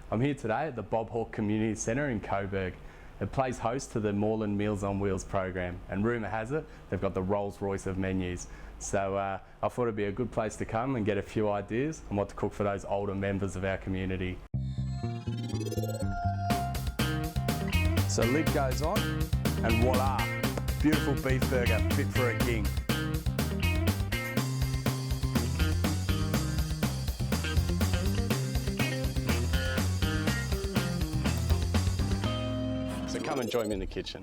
I'm here today at the Bob Hawke Community Centre in Coburg. It plays host to the Moreland Meals on Wheels program, and rumour has it they've got the Rolls Royce of menus. So I thought it'd be a good place to come and get a few ideas on what to cook for those older members of our community. So lid goes on, and voila, beautiful beef burger fit for a king. So come and join me in the kitchen.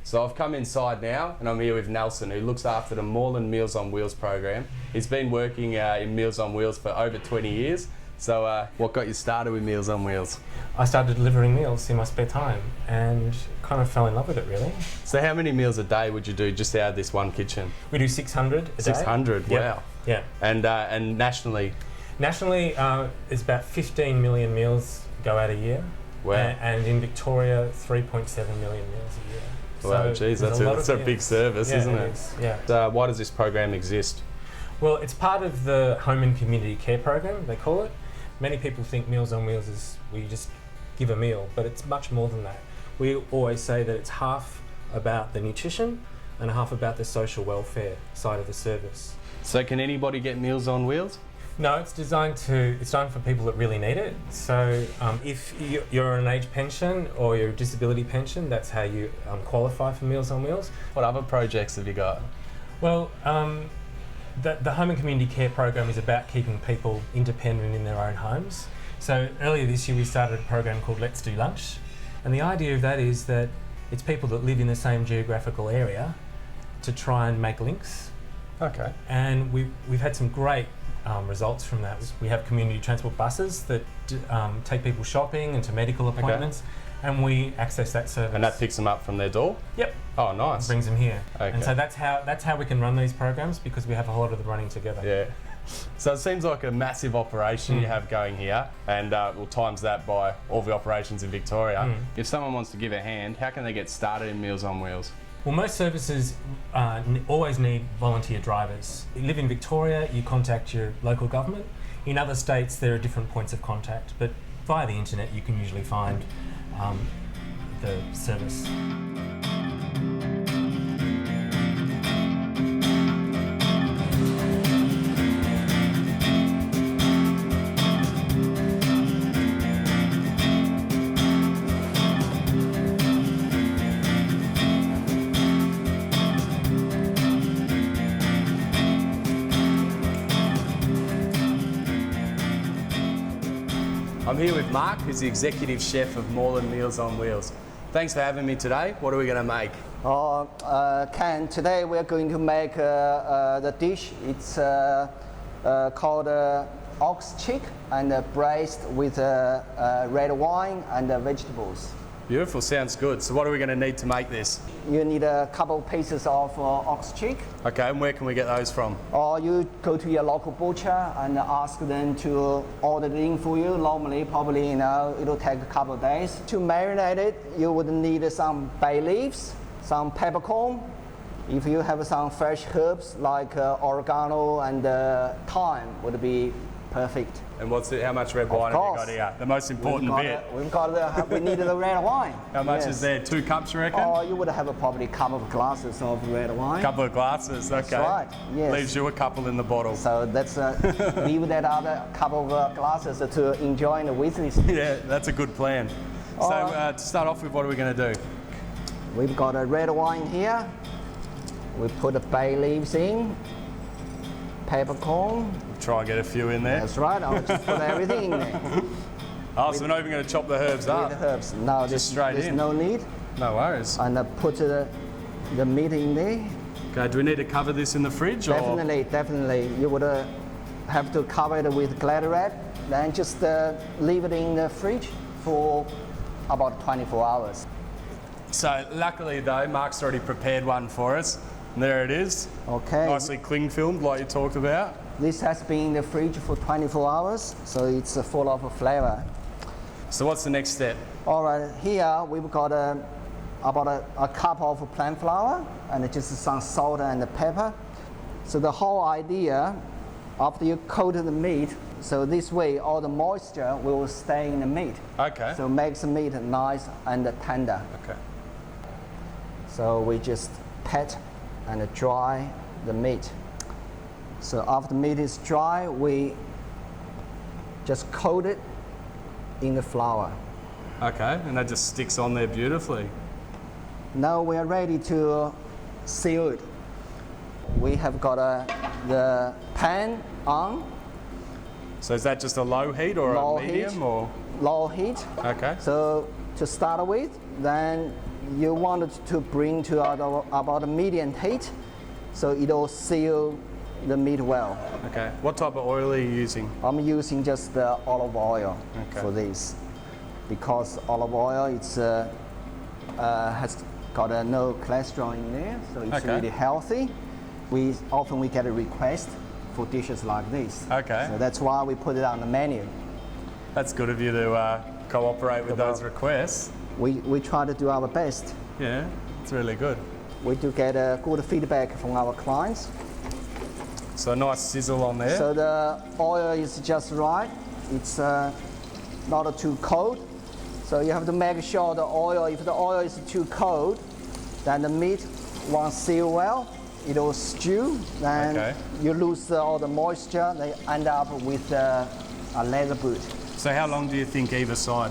So I've come inside now and I'm here with Nelson, who looks after the Moreland Meals on Wheels program. He's been working in Meals on Wheels for over 20 years. So what got you started with Meals on Wheels? I started delivering meals in my spare time and kind of fell in love with it, really. So how many meals a day would you do just out of this one kitchen? We do 600 a day. 600, Yep. wow. Yeah. And nationally? Nationally, it's about 15 million meals go out a year. Wow. And in Victoria, 3.7 million meals a year. Wow, So geez, that's a big service, yeah, isn't it? it? Is, yeah. So why does this program exist? Well, it's part of the Home and Community Care program, they call it. Many people think Meals on Wheels is we just give a meal, but it's much more than that. We always say that it's half about the nutrition and half about the social welfare side of the service. So can anybody get Meals on Wheels? No, it's designed for people that really need it. So if you're on an age pension or your disability pension, that's how you qualify for Meals on Wheels. What other projects have you got? Well, the Home and Community Care program is about keeping people independent in their own homes. So earlier this year we started a program called Let's Do Lunch. And the idea of that is that it's people that live in the same geographical area to try and make links. Okay. And we've had some great results from that. We have community transport buses that take people shopping and to medical appointments, and we access that service. And that picks them up from their door? Yep. Oh, nice. Brings them here. Okay. And so that's how we can run these programs, because we have a whole lot of them running together. Yeah. So it seems like a massive operation you have going here, and we'll times that by all the operations in Victoria. If someone wants to give a hand, how can they get started in Meals on Wheels? Well, most services always need volunteer drivers. You live in Victoria, you contact your local government. In other states, there are different points of contact, but via the internet, you can usually find the service. I'm here with Mark, who's the Executive Chef of Moreland Meals on Wheels. Thanks for having me today. What are we going to make? Ken, today we're going to make the dish. It's called ox cheek and braised with red wine and vegetables. Beautiful, sounds good. So what are we going to need to make this? You need a couple pieces of ox cheek. Okay, and where can we get those from? Or you go to your local butcher and ask them to order it in for you. Normally, probably, it'll take a couple of days. To marinate it, you would need some bay leaves, some peppercorn. If you have some fresh herbs like oregano and thyme, would be perfect. And how much red wine have you got here? The most important bit. We need the red wine. How much is there? 2 cups, you reckon? Oh, you would have probably a couple of glasses of red wine. Couple of glasses, okay. That's right, yes. Leaves you a couple in the bottle. So that's leave that other couple of glasses to enjoy with this. Yeah, that's a good plan. So to start off with, what are we going to do? We've got a red wine here. We put the bay leaves in, peppercorn. Try and get a few in there. That's right, I'll just put everything in there. Oh, so we're not even going to chop the herbs up? With the herbs. No, there's no need. No worries. And put the meat in there. Okay, do we need to cover this in the fridge? Definitely. You would have to cover it with Glad wrap, then just leave it in the fridge for about 24 hours. So luckily though, Mark's already prepared one for us. And there it is. Okay. Nicely cling filmed like you talked about. This has been in the fridge for 24 hours, so it's full of flavor. So what's the next step? All right, here we've got about a cup of plant flour and just some salt and pepper. So the whole idea, after you coat the meat, So this way, all the moisture will stay in the meat. Okay. So makes the meat nice and tender. Okay. So we just pat and dry the meat. So after the meat is dry, we just coat it in the flour. Okay, and that just sticks on there beautifully. Now we are ready to seal it. We have got the pan on. So is that just a low heat or Low a medium heat. or? Low heat. Okay. So to start with, then you want it to bring to about a medium heat, so it'll seal the meat well. Okay. What type of oil are you using? I'm using just the olive oil Okay. for this, because olive oil has got no cholesterol in there, so it's Okay. really healthy. We often get a request for dishes like this. Okay. So that's why we put it on the menu. That's good of you to cooperate with those requests. We try to do our best. Yeah, it's really good. We do get good feedback from our clients. So a nice sizzle on there. So the oil is just right. It's not too cold. So you have to make sure the oil, if the oil is too cold, then the meat won't seal well. It'll stew, then Okay. you lose all the moisture. They end up with a leather boot. So how long do you think either side?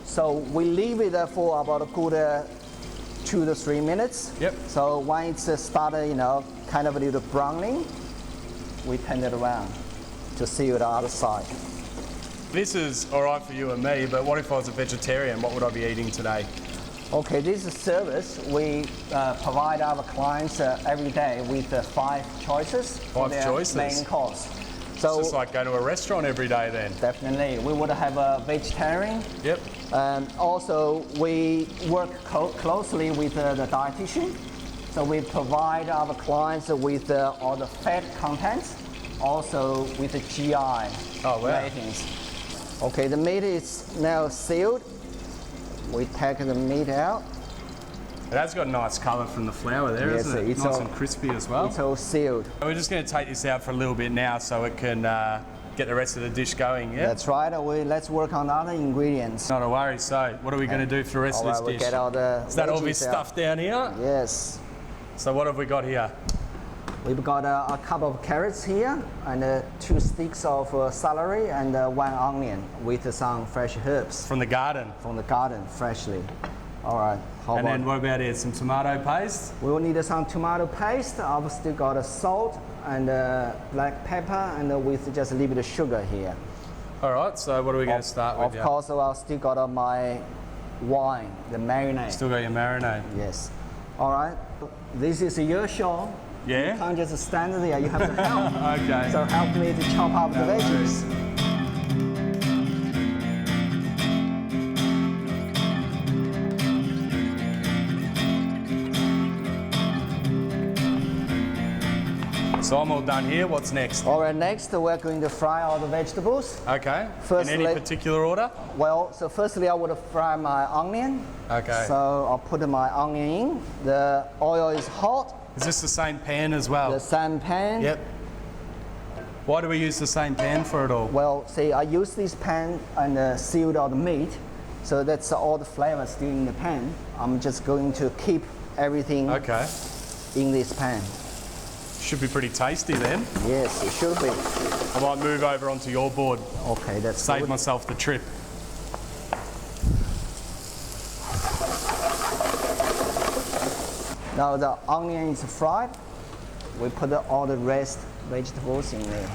So we leave it for about a good 2 to 3 minutes. Yep. So when it's started, kind of a little browning, we turn it around to seal the other side. This is all right for you and me, but what if I was a vegetarian? What would I be eating today? Okay, this is a service. We provide our clients every day with 5 choices for 5 their choices? main course. It's So just like going to a restaurant every day then. definitely, we would have a vegetarian. Yep. Also, we work closely with the dietitian. So we provide our clients with all the fat contents, also with the GI ratings. Okay, the meat is now sealed. We take the meat out. It has got a nice colour from the flour there, Yes, isn't it? it's Nice all- and crispy as well. It's all sealed. We're just going to take this out for a little bit now so it can get the rest of the dish going, yeah? That's right. Let's work on other ingredients. Not a worry. So what are we going to do for the rest All right, of we this dish? get all the Is that all veggies this out. stuff down here? Yes. So what have we got here? We've got a cup of carrots here, and 2 sticks of celery, and 1 onion with some fresh herbs From the garden. from the garden, freshly. All right. How And about then what about here? Some tomato paste? we will need some tomato paste. I've still got salt and black pepper, and with just a little bit of sugar here. All right, so what are we going to start with? Of course, I've still got my wine, the marinade. Still got your marinade. Yes. All right. This is your show. Yeah? You can't just stand there. You have to help. Okay. So help me to chop up the No veggies. worries. So I'm all done here. What's next? All right. Next, we're going to fry all the vegetables. Okay. First, In any particular order? Well, so firstly, I would fry my onion. Okay. So I'll put my onion in. The oil is hot. Is this the same pan as well? The same pan. Yep. Why do we use the same pan for it all? Well, see, I use this pan and sealed all the meat. So that's all the flavor still in the pan. I'm just going to keep everything Okay. in this pan. Should be pretty tasty then. Yes, it should be. I might move over onto your board. Okay, that's Save good. myself the trip. Now the onion is fried. We put all the rest vegetables in there.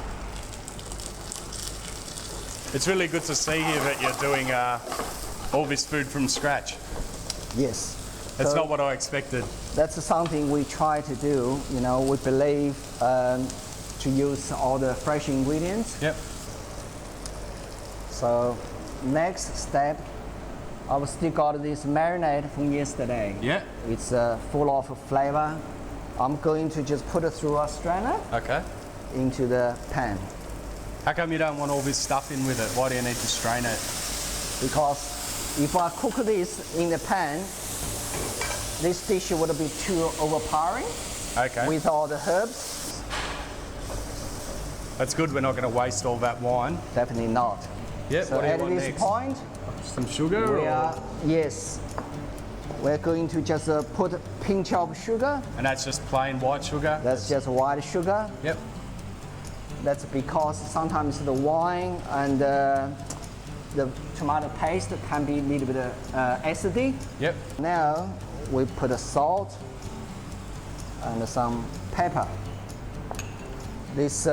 It's really good to see here that you're doing all this food from scratch. Yes. That's So not what I expected. that's something we try to do. We believe to use all the fresh ingredients. Yep. So next step, I've still got this marinade from yesterday. Yeah. It's full of flavor. I'm going to just put it through a strainer Okay. into the pan, How come you don't want all this stuff in with it? Why do you need to strain it? because if I cook this in the pan, this dish would be too overpowering Okay. with all the herbs. That's good. We're not going to waste all that wine. Definitely not. Yep. So what do you at want this next? point, Some sugar? we or- are, yes, we're going to just put a pinch of sugar. And that's just plain white sugar? That's just white sugar. Yep. That's because sometimes the wine and the tomato paste can be a little bit acidic. Yep. Now we put a salt and some pepper. These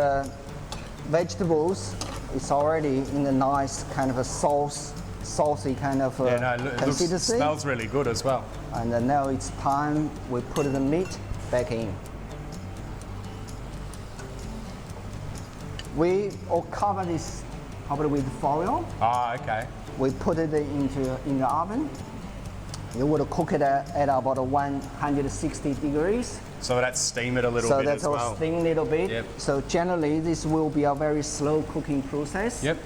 vegetables is already in a nice kind of a saucy kind of Yeah, no, it looks, consistency. smells really good as well. And now it's time we put the meat back in. We all cover this probably with foil. Ah, okay. We put it in the oven. You would cook it at about 160 degrees. So that's steam it a little So bit that's as all well. steam a little bit. Yep. So generally this will be a very slow cooking process. Yep.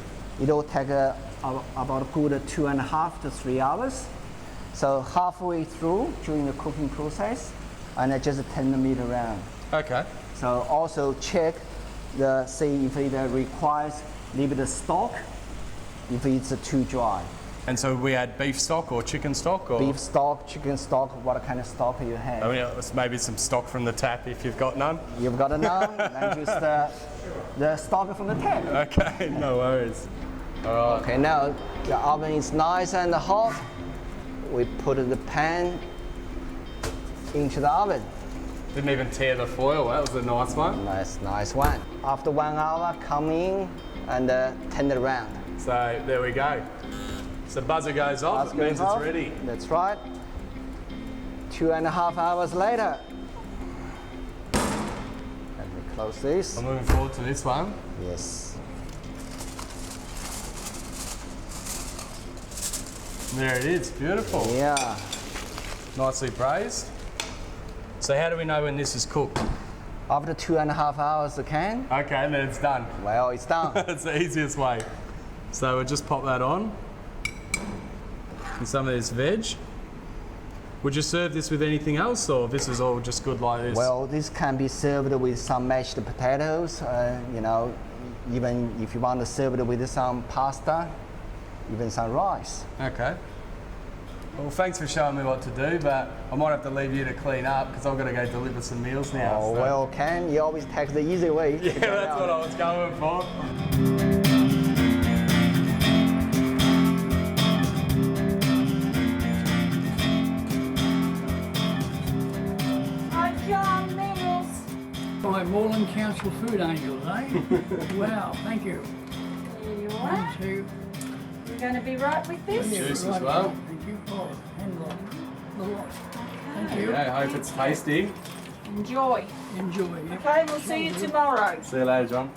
It'll take about a good 2.5 to 3 hours. So halfway through during the cooking process, and I just turn the meat around. Okay. So also check see if it requires a little bit of stock, if it's too dry. And so we add beef stock or chicken stock? Or? Beef stock, chicken stock, what kind of stock you have. I mean, maybe some stock from the tap if you've got none. You've got a none, then just the stock from the tap. Okay, no worries. All right. Okay, now the oven is nice and hot. We put the pan into the oven. Didn't even tear the foil. That was a nice one. Nice one. After 1 hour, come in and turn it around. So there we go. So buzzer goes off. Buzzer It means goes off. it's ready. That's right. 2.5 hours later. Let me close this. I'm moving forward to this one. Yes. There it is. Beautiful. Yeah. Nicely braised. So how do we know when this is cooked? After 2.5 hours, can. Okay, and then it's done. Well, it's done. That's the easiest way. So we'll just pop that on. And some of this veg. Would you serve this with anything else, or this is all just good like this? Well, this can be served with some mashed potatoes. You know, even if you want to serve it with some pasta, even some rice. Okay. Well, thanks for showing me what to do, but I might have to leave you to clean up because I've got to go deliver some meals now. Oh, so- well, Ken, you always take the easy way. Yeah, that's what I was going for. Hi, John Meals. By Moreland Council Food Angels, eh? Wow, thank you. Here you are. Thank you. You're going to be right with this? Juice as Right, well. Thank you. Oh, and the lot. Thank you. Yeah, I hope it's tasty. Enjoy. Enjoy. Yeah. Okay, we'll see you tomorrow. See you later, John.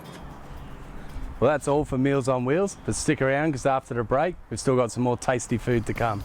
Well, that's all for Meals on Wheels, but stick around because after the break, we've still got some more tasty food to come.